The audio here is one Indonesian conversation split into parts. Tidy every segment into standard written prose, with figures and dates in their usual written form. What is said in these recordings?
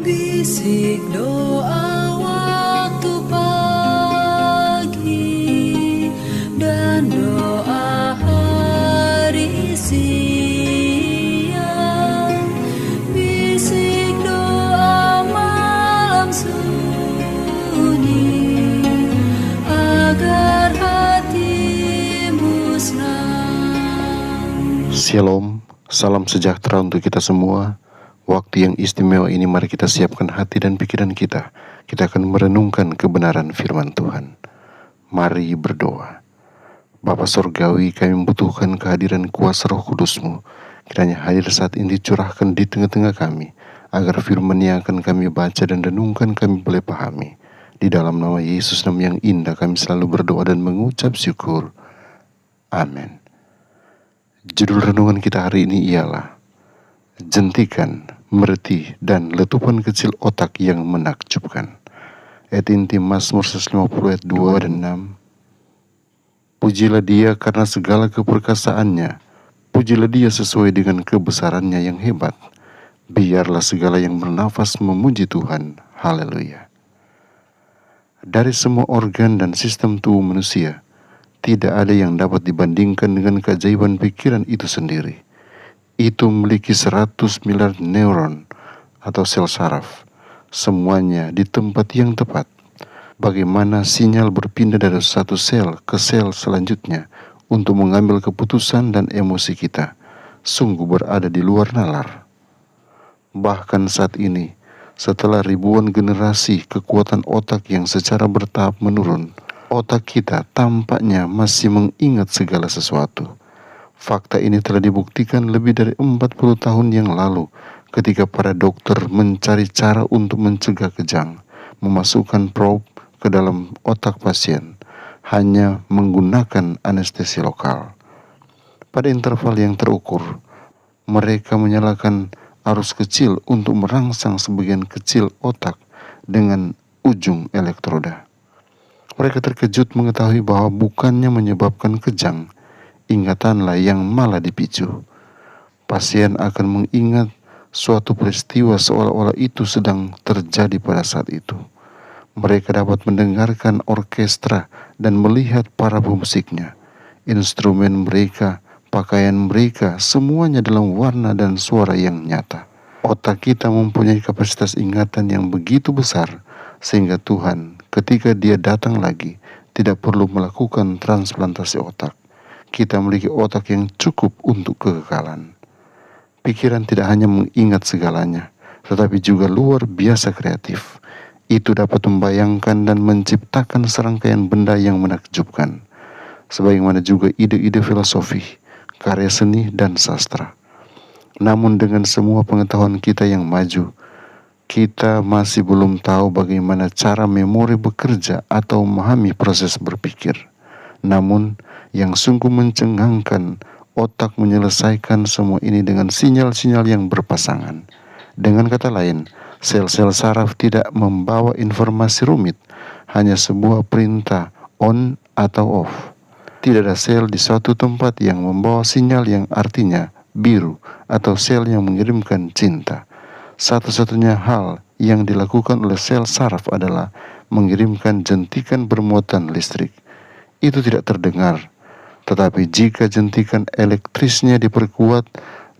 Bisik doa waktu pagi dan doa hari siang, bisik doa malam sunyi agar hatimu senang. Shalom, salam sejahtera untuk kita semua. Waktu yang istimewa ini mari kita siapkan hati dan pikiran kita. Kita akan merenungkan kebenaran firman Tuhan. Mari berdoa. Bapa Sorgawi, kami membutuhkan kehadiran kuasa Roh Kudus-Mu. Kiranya hadir saat ini curahkan di tengah-tengah kami, agar firman yang akan kami baca dan renungkan kami boleh pahami. Di dalam nama Yesus, nama yang indah, kami selalu berdoa dan mengucap syukur. Amin. Judul renungan kita hari ini ialah Jentikan, merti, dan letupan kecil otak yang menakjubkan. Ayat inti Mazmur 150 ayat 2 dan 6. Pujilah dia karena segala keperkasaannya, pujilah dia sesuai dengan kebesarannya yang hebat. Biarlah segala yang bernafas memuji Tuhan. Haleluya. Dari semua organ dan sistem tubuh manusia, tidak ada yang dapat dibandingkan dengan keajaiban pikiran itu sendiri. Itu memiliki 100 miliar neuron atau sel saraf, semuanya di tempat yang tepat. Bagaimana sinyal berpindah dari satu sel ke sel selanjutnya untuk mengambil keputusan dan emosi kita, sungguh berada di luar nalar. Bahkan saat ini, setelah ribuan generasi kekuatan otak yang secara bertahap menurun, otak kita tampaknya masih mengingat segala sesuatu. Fakta ini telah dibuktikan lebih dari 40 tahun yang lalu ketika para dokter mencari cara untuk mencegah kejang, memasukkan probe ke dalam otak pasien, hanya menggunakan anestesi lokal. Pada interval yang terukur, mereka menyalakan arus kecil untuk merangsang sebagian kecil otak dengan ujung elektroda. Mereka terkejut mengetahui bahwa bukannya menyebabkan kejang, ingatanlah yang malah dipicu. Pasien akan mengingat suatu peristiwa seolah-olah itu sedang terjadi pada saat itu. Mereka dapat mendengarkan orkestra dan melihat para pemusiknya. Instrumen mereka, pakaian mereka, semuanya dalam warna dan suara yang nyata. Otak kita mempunyai kapasitas ingatan yang begitu besar, sehingga Tuhan ketika Dia datang lagi tidak perlu melakukan transplantasi otak. Kita memiliki otak yang cukup untuk kekekalan. Pikiran tidak hanya mengingat segalanya, tetapi juga luar biasa kreatif. Itu dapat membayangkan dan menciptakan serangkaian benda yang menakjubkan, sebagaimana juga ide-ide filosofi, karya seni, dan sastra. Namun dengan semua pengetahuan kita yang maju, kita masih belum tahu bagaimana cara memori bekerja atau memahami proses berpikir. Namun, yang sungguh mencengangkan, otak menyelesaikan semua ini dengan sinyal-sinyal yang berpasangan. Dengan kata lain, sel-sel saraf tidak membawa informasi rumit, hanya sebuah perintah on atau off. Tidak ada sel di suatu tempat yang membawa sinyal yang artinya biru atau sel yang mengirimkan cinta. Satu-satunya hal yang dilakukan oleh sel saraf adalah mengirimkan jentikan bermuatan listrik. Itu tidak terdengar, tetapi jika jentikan elektrisnya diperkuat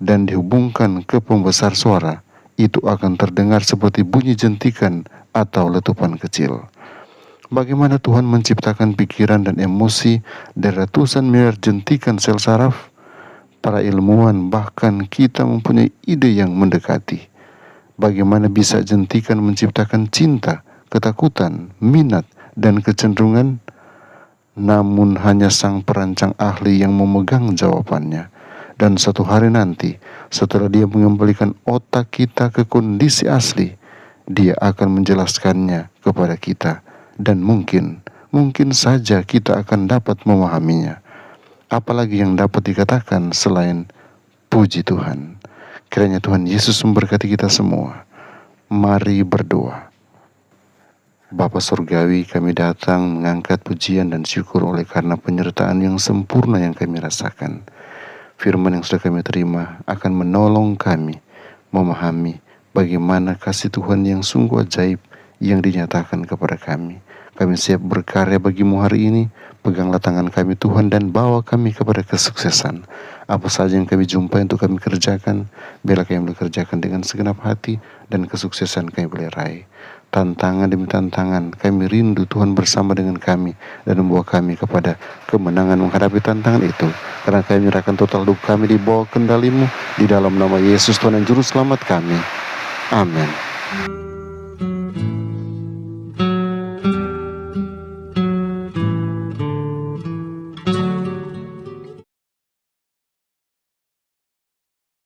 dan dihubungkan ke pembesar suara, itu akan terdengar seperti bunyi jentikan atau letupan kecil. Bagaimana Tuhan menciptakan pikiran dan emosi dari ratusan miliar jentikan sel saraf? Para ilmuwan bahkan kita mempunyai ide yang mendekati. Bagaimana bisa jentikan menciptakan cinta, ketakutan, minat, dan kecenderungan? Namun hanya sang perancang ahli yang memegang jawabannya. Dan suatu hari nanti, setelah Dia mengembalikan otak kita ke kondisi asli, Dia akan menjelaskannya kepada kita. Dan mungkin saja kita akan dapat memahaminya. Apalagi yang dapat dikatakan selain puji Tuhan. Kiranya Tuhan Yesus memberkati kita semua. Mari berdoa. Bapa Surgawi, kami datang mengangkat pujian dan syukur oleh karena penyertaan yang sempurna yang kami rasakan. Firman yang sudah kami terima akan menolong kami memahami, bagaimana kasih Tuhan yang sungguh ajaib yang dinyatakan kepada kami. Kami siap berkarya bagimu hari ini. Peganglah tangan kami Tuhan dan bawa kami kepada kesuksesan. Apa saja yang kami jumpai untuk kami kerjakan, biarlah kami boleh kerjakan dengan segenap hati dan kesuksesan kami boleh raih. Tantangan demi tantangan, kami rindu Tuhan bersama dengan kami dan membawa kami kepada kemenangan menghadapi tantangan itu. Karena kami menyerahkan total hidup kami di bawah kendali-Mu, di dalam nama Yesus Tuhan dan Juru Selamat kami. Amin.